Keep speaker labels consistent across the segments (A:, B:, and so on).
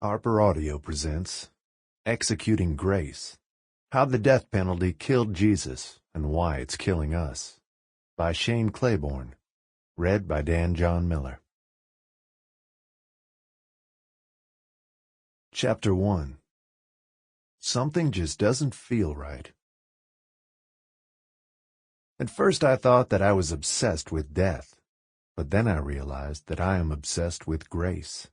A: Harper Audio presents Executing Grace, How the Death Penalty Killed Jesus and Why It's Killing Us, by Shane Claiborne, read by Dan John Miller. Chapter 1. Something Just Doesn't Feel Right. At first I thought that I was obsessed with death, but then I realized that I am obsessed with grace.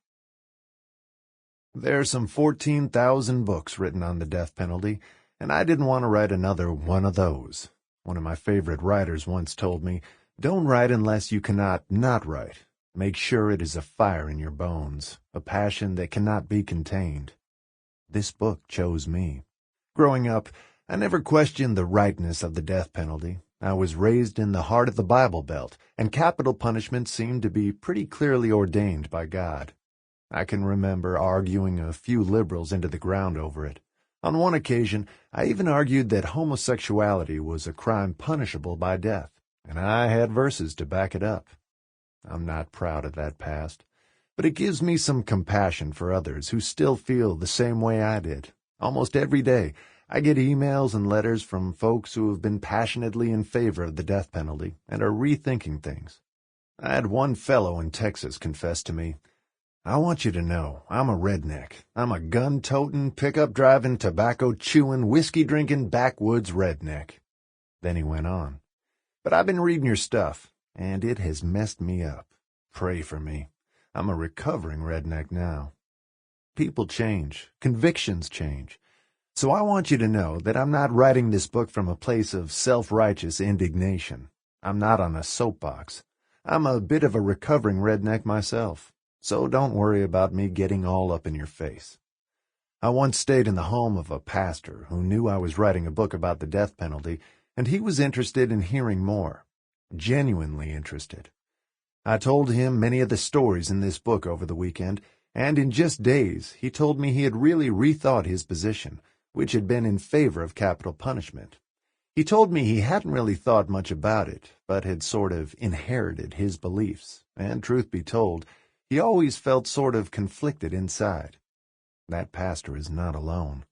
A: There are some 14,000 books written on the death penalty, and I didn't want to write another one of those. One of my favorite writers once told me, "Don't write unless you cannot not write. Make sure it is a fire in your bones, a passion that cannot be contained." This book chose me. Growing up, I never questioned the rightness of the death penalty. I was raised in the heart of the Bible Belt, and capital punishment seemed to be pretty clearly ordained by God. I can remember arguing a few liberals into the ground over it. On one occasion, I even argued that homosexuality was a crime punishable by death, and I had verses to back it up. I'm not proud of that past, but it gives me some compassion for others who still feel the same way I did. Almost every day, I get emails and letters from folks who have been passionately in favor of the death penalty and are rethinking things. I had one fellow in Texas confess to me, "I want you to know I'm a redneck. I'm a gun-toting, pickup-driving, tobacco-chewing, whiskey-drinking, backwoods redneck." Then he went on, "But I've been reading your stuff, and it has messed me up. Pray for me. I'm a recovering redneck now." People change. Convictions change. So I want you to know that I'm not writing this book from a place of self-righteous indignation. I'm not on a soapbox. I'm a bit of a recovering redneck myself, so don't worry about me getting all up in your face. I once stayed in the home of a pastor who knew I was writing a book about the death penalty, and he was interested in hearing more, genuinely interested. I told him many of the stories in this book over the weekend, and in just days he told me he had really rethought his position, which had been in favor of capital punishment. He told me he hadn't really thought much about it, but had sort of inherited his beliefs, and truth be told, he always felt sort of conflicted inside. That pastor is not alone.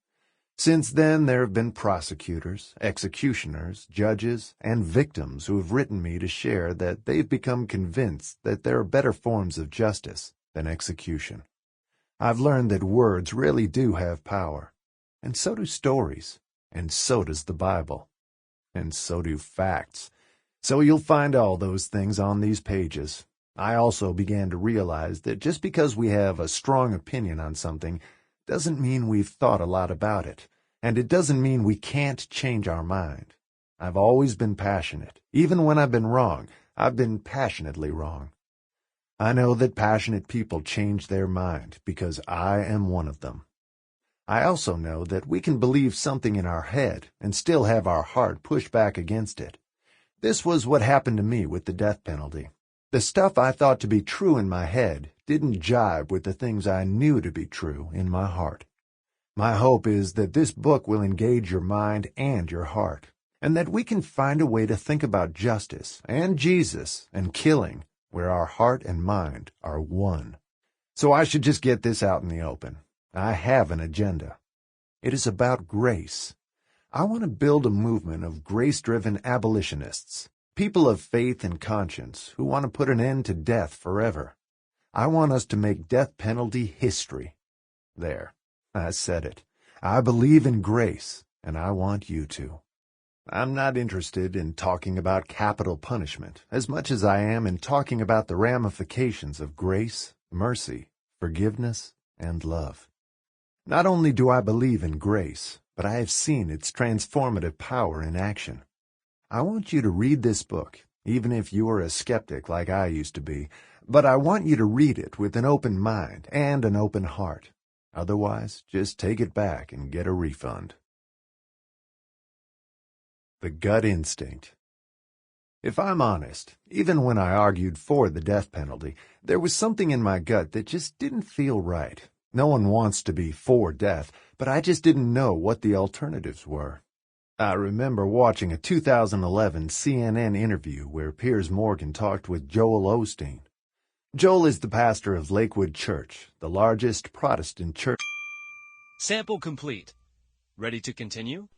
A: Since then, there have been prosecutors, executioners, judges, and victims who have written me to share that they've become convinced that there are better forms of justice than execution. I've learned that words really do have power. And so do stories, and so does the Bible, and so do facts. So you'll find all those things on these pages. I also began to realize that just because we have a strong opinion on something doesn't mean we've thought a lot about it, and it doesn't mean we can't change our mind. I've always been passionate. Even when I've been wrong, I've been passionately wrong. I know that passionate people change their mind because I am one of them. I also know that we can believe something in our head and still have our heart push back against it. This was what happened to me with the death penalty. The stuff I thought to be true in my head didn't jibe with the things I knew to be true in my heart. My hope is that this book will engage your mind and your heart, and that we can find a way to think about justice and Jesus and killing where our heart and mind are one. So I should just get this out in the open. I have an agenda. It is about grace. I want to build a movement of grace-driven abolitionists, people of faith and conscience who want to put an end to death forever. I want us to make death penalty history. There, I said it. I believe in grace, and I want you to. I'm not interested in talking about capital punishment as much as I am in talking about the ramifications of grace, mercy, forgiveness, and love. Not only do I believe in grace, but I have seen its transformative power in action. I want you to read this book, even if you are a skeptic like I used to be, but I want you to read it with an open mind and an open heart. Otherwise, just take it back and get a refund. The gut instinct. If I'm honest, even when I argued for the death penalty, there was something in my gut that just didn't feel right. No one wants to be for death, but I just didn't know what the alternatives were. I remember watching a 2011 CNN interview where Piers Morgan talked with Joel Osteen. Joel is the pastor of Lakewood Church, the largest Protestant church.
B: Sample complete. Ready to continue?